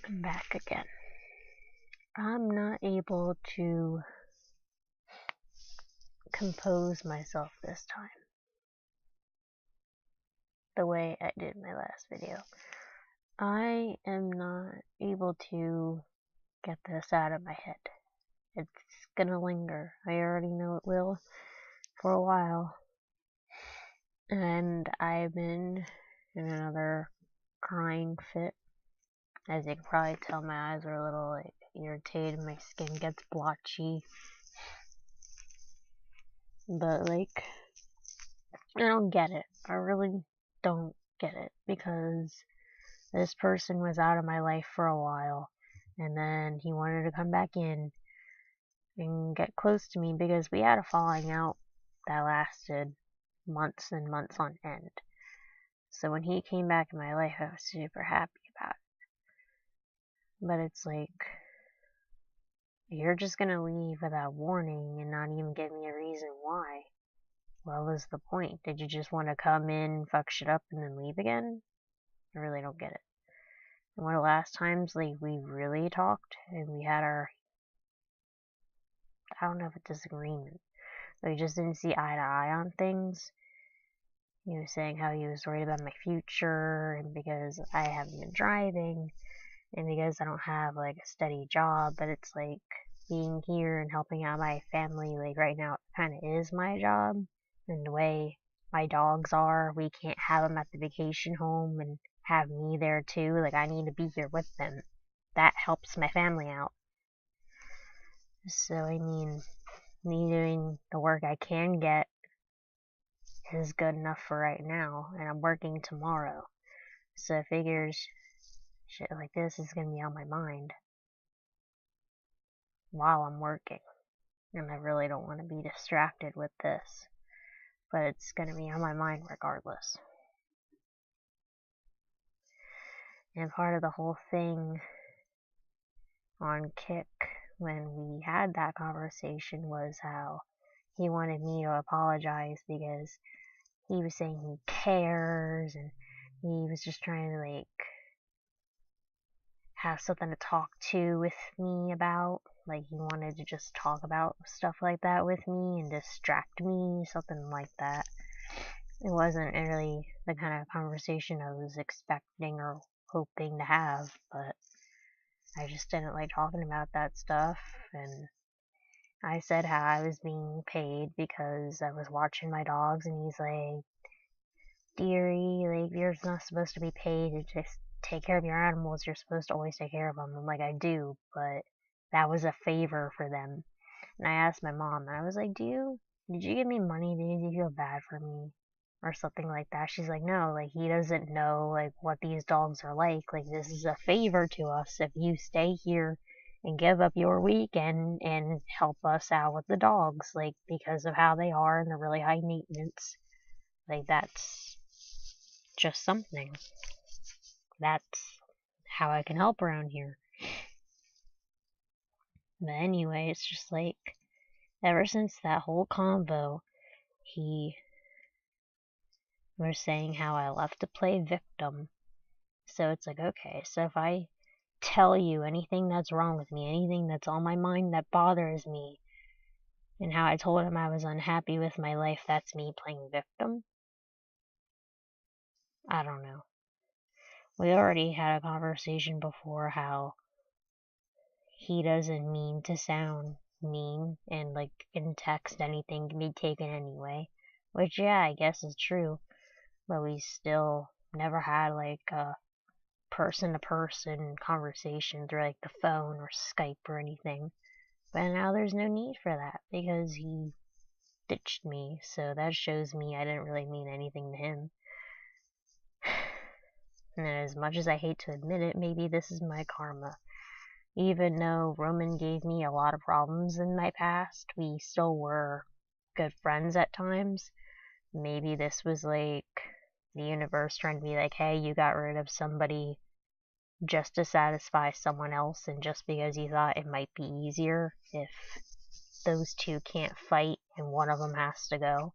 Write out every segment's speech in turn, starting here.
I'm back again. I'm not able to compose myself this time the way I did my last video. I am not able to get this out of my head. It's gonna linger. I already know it will for a while. And I've been in another crying fit. As you can probably tell, my eyes are a little irritated, my skin gets blotchy. But I don't get it. I really don't get it, because this person was out of my life for a while, and then he wanted to come back in and get close to me because we had a falling out that lasted months and months on end. So when he came back in my life, I was super happy about it. But it's you're just gonna leave without warning and not even give me a reason why. What was the point? Did you just want to come in, fuck shit up, and then leave again? I really don't get it. And one of the last times we really talked and we had our, I don't know if a disagreement, we just didn't see eye to eye on things. He was saying how he was worried about my future, and because I haven't been driving, and because I don't have a steady job, but it's being here and helping out my family, right now it kind of is my job. And the way my dogs are, we can't have them at the vacation home and have me there too. I need to be here with them. That helps my family out. So, me doing the work I can get is good enough for right now, and I'm working tomorrow. So I figures shit like this is gonna be on my mind while I'm working. And I really don't want to be distracted with this. But it's gonna be on my mind regardless. And part of the whole thing on Kick when we had that conversation was how he wanted me to apologize because he was saying he cares, and he was just trying to have something to talk to with me about. He wanted to just talk about stuff like that with me and distract me, something like that. It wasn't really the kind of conversation I was expecting or hoping to have, but I just didn't like talking about that stuff. And I said how I was being paid because I was watching my dogs, and he's like, dearie, you're not supposed to be paid to just take care of your animals. You're supposed to always take care of them. I'm like, I do, but that was a favor for them. And I asked my mom, and I was like, did you give me money? Did you feel bad for me? Or something like that. She's like, no, he doesn't know, what these dogs are like. This is a favor to us if you stay here and give up your weekend and help us out with the dogs, because of how they are and they're really high maintenance. That's just something. That's how I can help around here. But anyway, it's just ever since that whole convo, he was saying how I love to play victim. So it's okay, so if I tell you anything that's wrong with me, anything that's on my mind that bothers me, and how I told him I was unhappy with my life, that's me playing victim? I don't know. We already had a conversation before how he doesn't mean to sound mean, and in text anything can be taken anyway, which yeah, I guess is true, but we still never had a person-to-person conversation through the phone or Skype or anything. But now there's no need for that because he ditched me, so that shows me I didn't really mean anything to him. And as much as I hate to admit it, maybe this is my karma. Even though Roman gave me a lot of problems in my past, we still were good friends at times. Maybe this was the universe trying to be hey, you got rid of somebody just to satisfy someone else, and just because you thought it might be easier if those two can't fight and one of them has to go.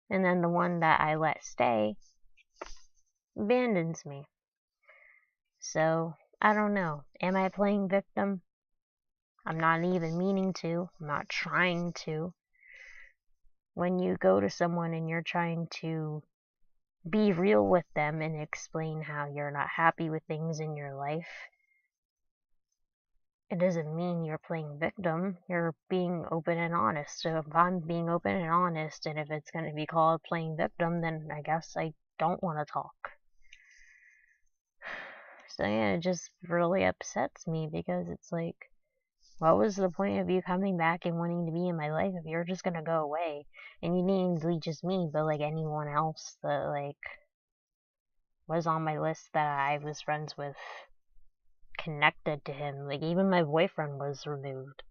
And then the one that I let stay abandons me. So I don't know. Am I playing victim? I'm not even meaning to. I'm not trying to. When you go to someone and you're trying to be real with them and explain how you're not happy with things in your life, it doesn't mean you're playing victim. You're being open and honest. So if I'm being open and honest, and if it's going to be called playing victim, then I guess I don't want to talk. So yeah, it just really upsets me because it's like, what was the point of you coming back and wanting to be in my life if you're just gonna go away? And you didn't delete just me, but like anyone else that like was on my list that I was friends with connected to him. Like even my boyfriend was removed.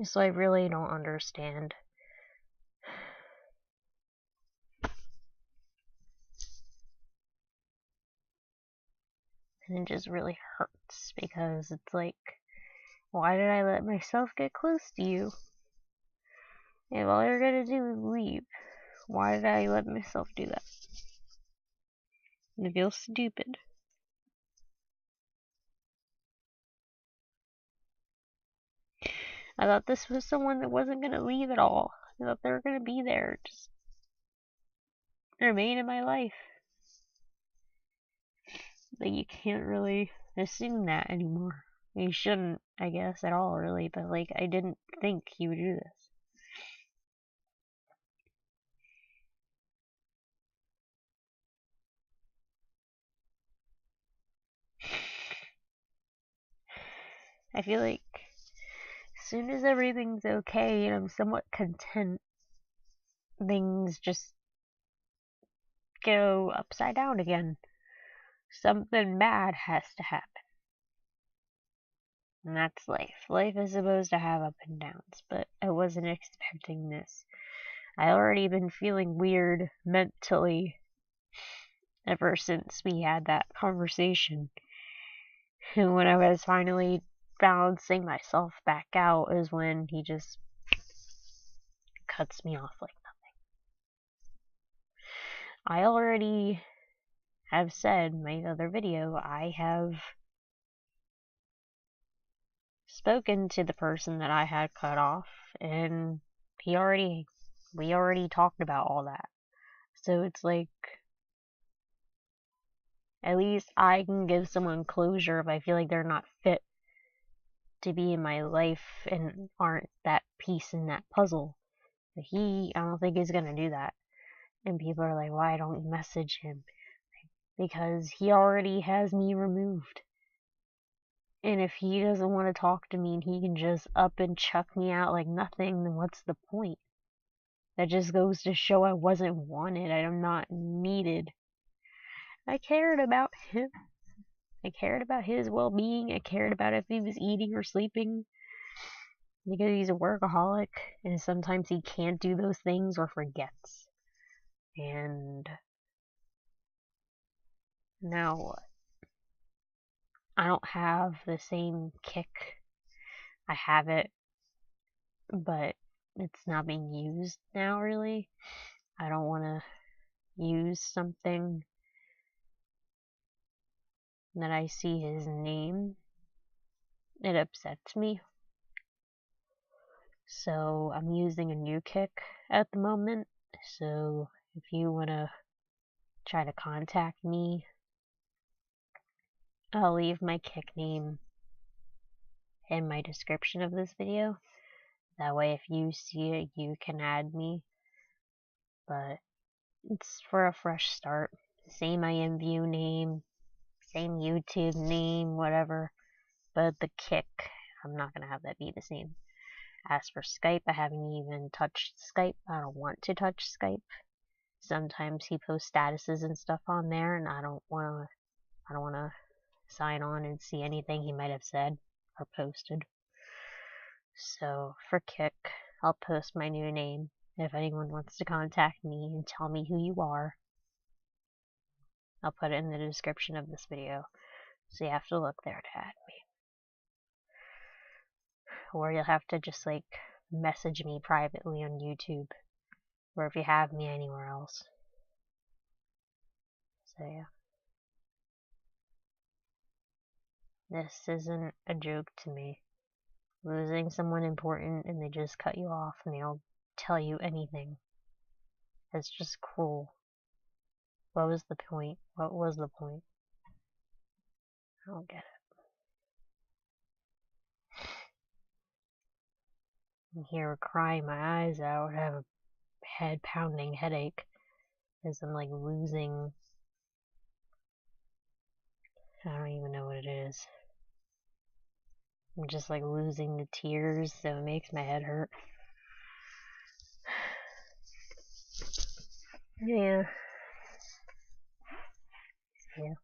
So I really don't understand. And it just really hurts because it's like, why did I let myself get close to you? If all you're gonna do is leave, why did I let myself do that? It feels stupid. I thought this was someone that wasn't gonna leave at all. I thought they were gonna be there, just remain in my life. Like, you can't really assume that anymore. You shouldn't, I guess, at all, really, but like, I didn't think he would do this. I feel like as soon as everything's okay and I'm somewhat content, things just go upside down again. Something bad has to happen. And that's life. Life is supposed to have up and downs, but I wasn't expecting this. I already been feeling weird mentally ever since we had that conversation. And when I was finally balancing myself back out is when he just cuts me off like nothing. I already have said in my other video, I have spoken to the person that I had cut off, and we already talked about all that. So it's like, at least I can give someone closure if I feel like they're not fit to be in my life and aren't that piece in that puzzle. But I don't think he's gonna do that. And people are like, why don't you message him? Because he already has me removed. And if he doesn't want to talk to me and he can just up and chuck me out like nothing, then what's the point? That just goes to show I wasn't wanted. I'm not needed. I cared about him. I cared about his well-being. I cared about if he was eating or sleeping. Because he's a workaholic, and sometimes he can't do those things or forgets. And now what? I don't have the same kick. I have it, but it's not being used now, really. I don't want to use something that I see his name. It upsets me. So I'm using a new kick at the moment. So if you want to try to contact me, I'll leave my kick name in my description of this video. That way if you see it, you can add me. But it's for a fresh start. Same IMView name, same YouTube name, whatever. But the kick, I'm not going to have that be the same. As for Skype, I haven't even touched Skype. I don't want to touch Skype. Sometimes he posts statuses and stuff on there, and I don't want to sign on and see anything he might have said or posted. So for Kick, I'll post my new name. If anyone wants to contact me and tell me who you are, I'll put it in the description of this video. So you have to look there to add me. Or you'll have to just like message me privately on YouTube, or if you have me anywhere else. So yeah. This isn't a joke to me. Losing someone important and they just cut you off and they don't tell you anything. It's just cruel. What was the point? What was the point? I don't get it. I'm here crying my eyes out. I have a head pounding headache as I'm like losing. I don't even know what it is. I'm just like losing the tears, so it makes my head hurt. Yeah. Yeah.